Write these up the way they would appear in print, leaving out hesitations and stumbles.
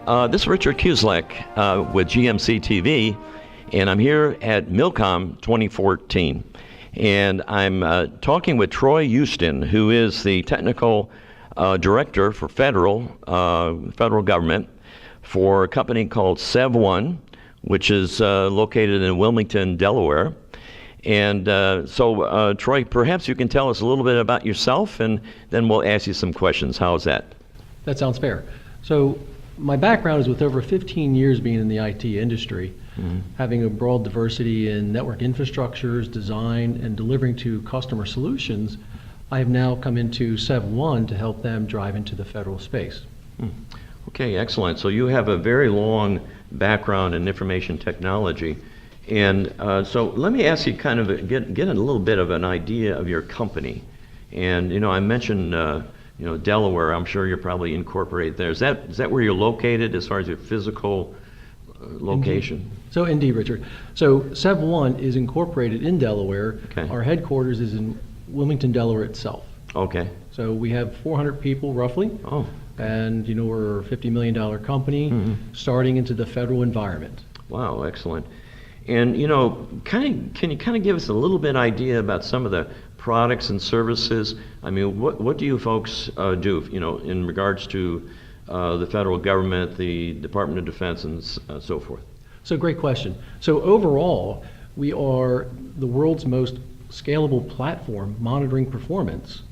This is Richard Kusiolek with GMC TV, and I'm here at Milcom 2014. And I'm talking with Troy Houston, who is the technical director for federal government for a company called SevOne, which is located in Wilmington, Delaware. And so, Troy, perhaps you can tell us a little bit about yourself, and then we'll ask you some questions. How's that? That sounds fair. So my background is with over 15 years being in the IT industry, having a broad diversity in network infrastructures, design, and delivering to customer solutions. I have now come into SevOne to help them drive into the federal space. Okay, excellent. So you have a very long background in information technology. And so let me ask you kind of get a little bit of an idea of your company. And, I mentioned Delaware. I'm sure you're probably incorporated there. Is that where you're located as far as your physical location? Indeed. So indeed, Richard. So SevOne is incorporated in Delaware. Okay. Our headquarters is in Wilmington, Delaware itself. Okay. So we have 400 people roughly. Oh. And we're a $50 million company starting into the federal environment. Wow, excellent. And can you kind of give us a little bit idea about some of the products and services? I mean, what do you folks do? In regards to the federal government, the Department of Defense, and so forth. So great question. So overall, we are the world's most scalable platform monitoring performance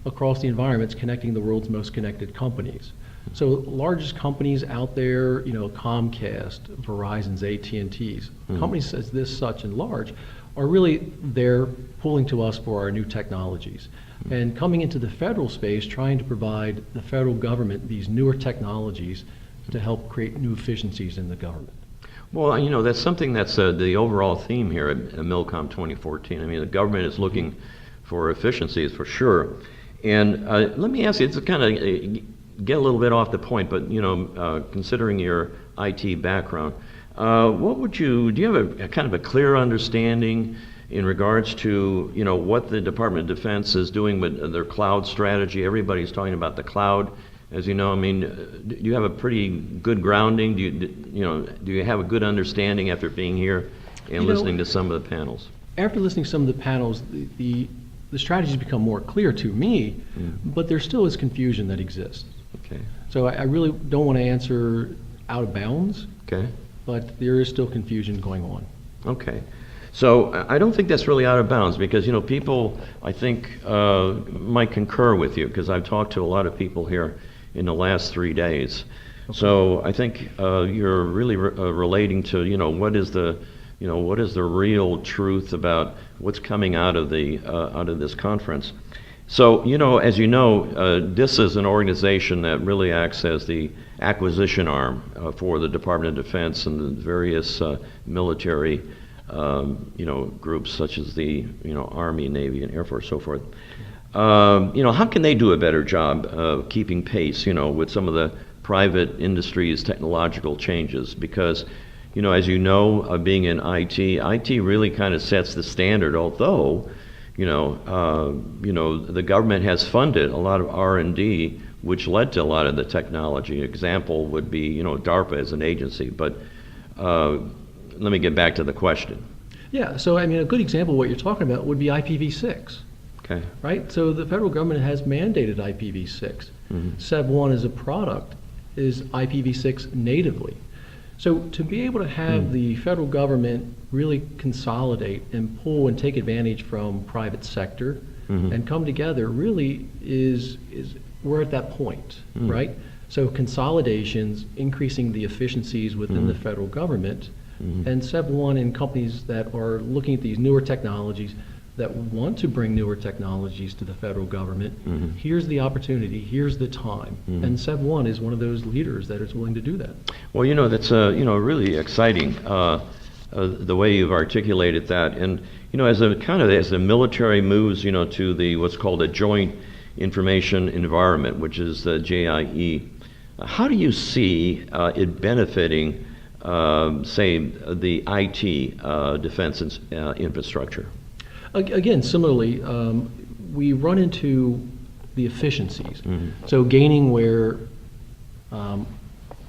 across the environments, connecting the world's most connected companies. So largest companies out there, Comcast, Verizon's, AT&T's, companies as this, such, and large, are really there pulling to us for our new technologies. And coming into the federal space, trying to provide the federal government these newer technologies to help create new efficiencies in the government. Well, that's something that's the overall theme here at Milcom 2014. I mean, the government is looking for efficiencies for sure. And let me ask you, it's kind of get a little bit off the point, but considering your IT background, do you have a kind of a clear understanding in regards to what the Department of Defense is doing with their cloud strategy? Everybody's talking about the cloud, as you know. I mean, do you have a pretty good grounding? Do you have a good understanding after being here and listening to some of the panels? After listening to some of the panels, the strategies become more clear to me, but there still is confusion that exists. Okay. So I really don't want to answer out of bounds. Okay. But there is still confusion going on. Okay. So I don't think that's really out of bounds because, people, I think, might concur with you because I've talked to a lot of people here in the last 3 days. Okay. So I think you're really relating to, what is the real truth about what's coming out of this conference. So, as you know, this is an organization that really acts as the acquisition arm for the Department of Defense and the various military, groups such as the, Army, Navy, and Air Force, so forth. How can they do a better job of keeping pace, with some of the private industry's technological changes? Because, as you know, being in IT really kind of sets the standard, although the government has funded a lot of R&D, which led to a lot of the technology. Example would be, DARPA as an agency. But let me get back to the question. Yeah, so I mean, a good example of what you're talking about would be IPv6. Okay. Right? So the federal government has mandated IPv6. SevOne as a product is IPv6 natively. So to be able to have the federal government really consolidate and pull and take advantage from private sector and come together really is we're at that point, right? So consolidations, increasing the efficiencies within the federal government, and SevOne and companies that are looking at these newer technologies that want to bring newer technologies to the federal government, here's the opportunity, here's the time. And SevOne is one of those leaders that is willing to do that. Well, that's really exciting, the way you've articulated that. And, as the military moves, to the what's called a joint information environment, which is the JIE, how do you see it benefiting, say, the IT defense infrastructure? Again, similarly, we run into the efficiencies. So gaining where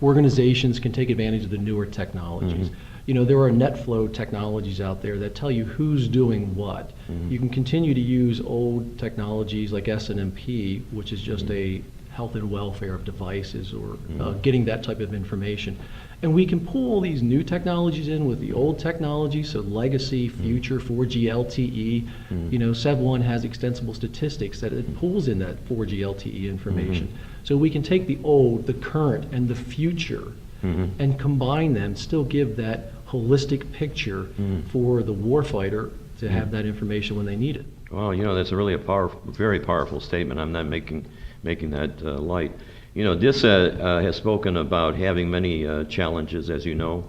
organizations can take advantage of the newer technologies. You know, there are net flow technologies out there that tell you who's doing what. You can continue to use old technologies like SNMP, which is just a health and welfare of devices, or getting that type of information. And we can pull all these new technologies in with the old technology, so legacy, future, 4G LTE. You know, SevOne has extensible statistics that it pulls in that 4G LTE information. So we can take the old, the current, and the future and combine them, still give that holistic picture for the warfighter to have that information when they need it. Well, you know, that's really a powerful, very powerful statement. I'm not making that light. You know, DISA has spoken about having many challenges, as you know,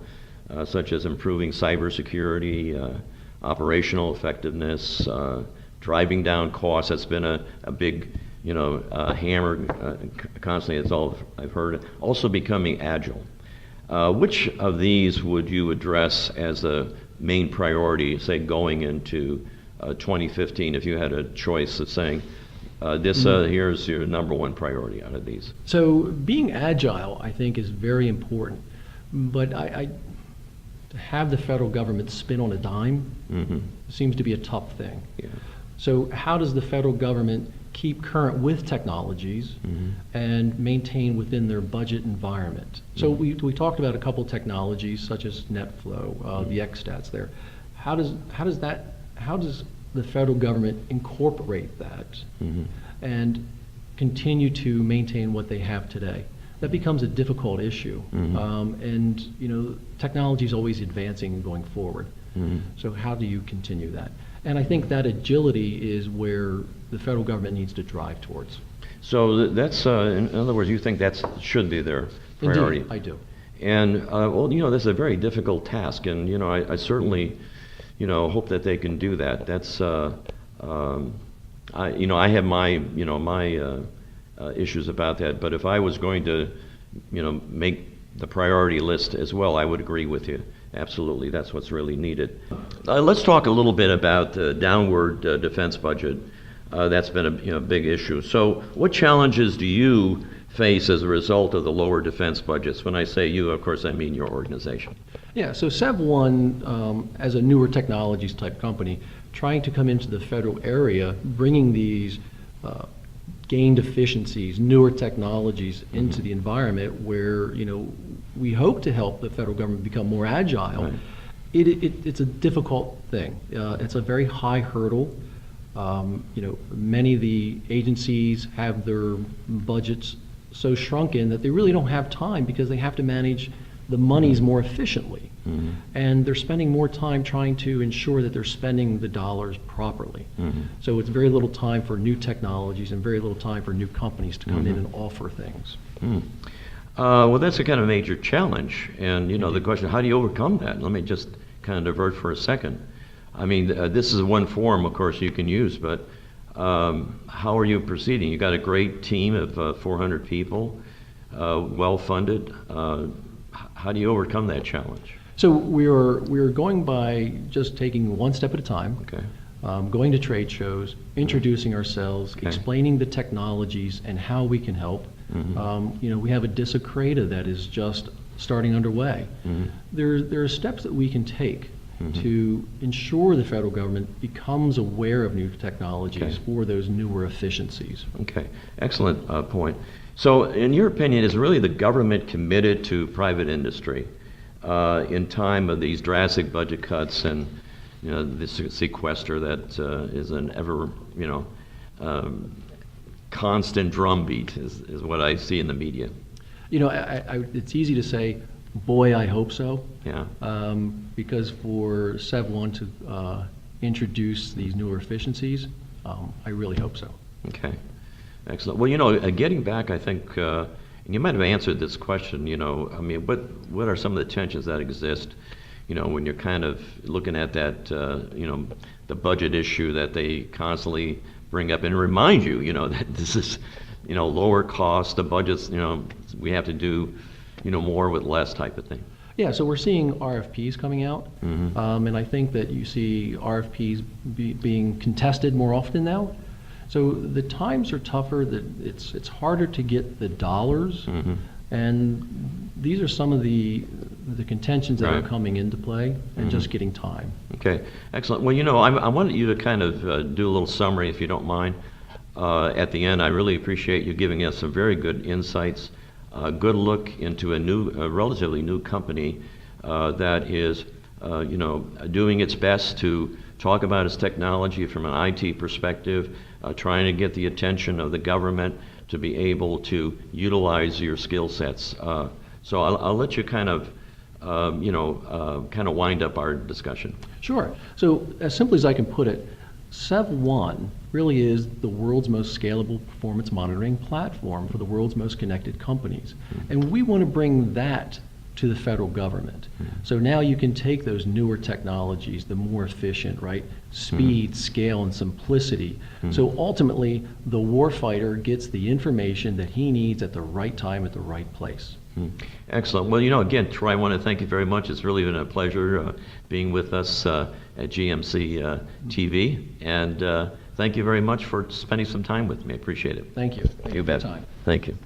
such as improving cybersecurity, operational effectiveness, driving down costs. That's been a big, you know, hammer constantly. It's all I've heard. Also becoming agile. Which of these would you address as a main priority, say, going into 2015, if you had a choice of saying, here's your number one priority out of these? So being agile, I think, is very important. But to have the federal government spin on a dime seems to be a tough thing. Yeah. So how does the federal government keep current with technologies and maintain within their budget environment? So we talked about a couple technologies such as NetFlow, the XStats there. How does the federal government incorporate that and continue to maintain what they have today? That becomes a difficult issue. And you know, technology is always advancing and going forward. So how do you continue that? And I think that agility is where the federal government needs to drive towards. So that's, in other words, you think that should be their priority? Indeed, I do. And, well, you know, that's a very difficult task, and, you know, I certainly, you know, hope that they can do that. That's, I have my, issues about that, but if I was going to, you know, make the priority list as well, I would agree with you. Absolutely, that's what's really needed. Let's talk a little bit about the downward defense budget. That's been a big issue. So what challenges do you face as a result of the lower defense budgets? When I say you, of course, I mean your organization. Yeah, so SevOne, as a newer technologies type company, trying to come into the federal area, bringing these gained efficiencies, newer technologies into the environment where, you know, we hope to help the federal government become more agile. Right. It's a difficult thing. It's a very high hurdle. You know, many of the agencies have their budgets so shrunken that they really don't have time because they have to manage the monies more efficiently. And they're spending more time trying to ensure that they're spending the dollars properly. So it's very little time for new technologies and very little time for new companies to come in and offer things. Well, that's a kind of major challenge. And, you know, the question, how do you overcome that? Let me just kind of divert for a second. I mean, this is one form, of course, you can use, but how are you proceeding? You got a great team of 400 people, well-funded. How do you overcome that challenge? So we're going by just taking one step at a time. Okay. Going to trade shows, introducing ourselves, Okay. explaining the technologies and how we can help. You know, we have a DISA CRADA that is just starting underway. There are steps that we can take to ensure the federal government becomes aware of new technologies for those newer efficiencies. Okay, excellent point. So in your opinion, is really the government committed to private industry in time of these drastic budget cuts and, you know, this sequester that is an ever, you know, constant drumbeat is what I see in the media? You know, it's easy to say, boy, I hope so. Yeah. Because for SevOne to introduce these newer efficiencies, I really hope so. Okay, excellent. Well, you know, getting back, I think, and you might have answered this question, you know, I mean, what are some of the tensions that exist, you know, when you're kind of looking at that, you know, the budget issue that they constantly bring up and remind you, you know, that this is, you know, lower cost, the budgets, you know, we have to do, you know, more with less type of thing. Yeah, so we're seeing RFPs coming out, and I think that you see RFPs being contested more often now. So the times are tougher, that it's harder to get the dollars, and these are some of the contentions that Right. are coming into play, and just getting time. Okay, excellent. Well, I wanted you to kind of do a little summary, if you don't mind. At the end, I really appreciate you giving us some very good insights, a good look into a relatively new company that is, doing its best to talk about its technology from an IT perspective, trying to get the attention of the government to be able to utilize your skill sets. So I'll let you kind of wind up our discussion. Sure. So as simply as I can put it, SevOne really is the world's most scalable performance monitoring platform for the world's most connected companies. And we want to bring that to the federal government. So now you can take those newer technologies, the more efficient, right? Speed, scale, and simplicity. So ultimately, the warfighter gets the information that he needs at the right time, at the right place. Excellent. Well, again, Troy, I want to thank you very much. It's really been a pleasure being with us at GMC TV. And thank you very much for spending some time with me. I appreciate it. Thank you. Thank You for your bet. time. Thank you.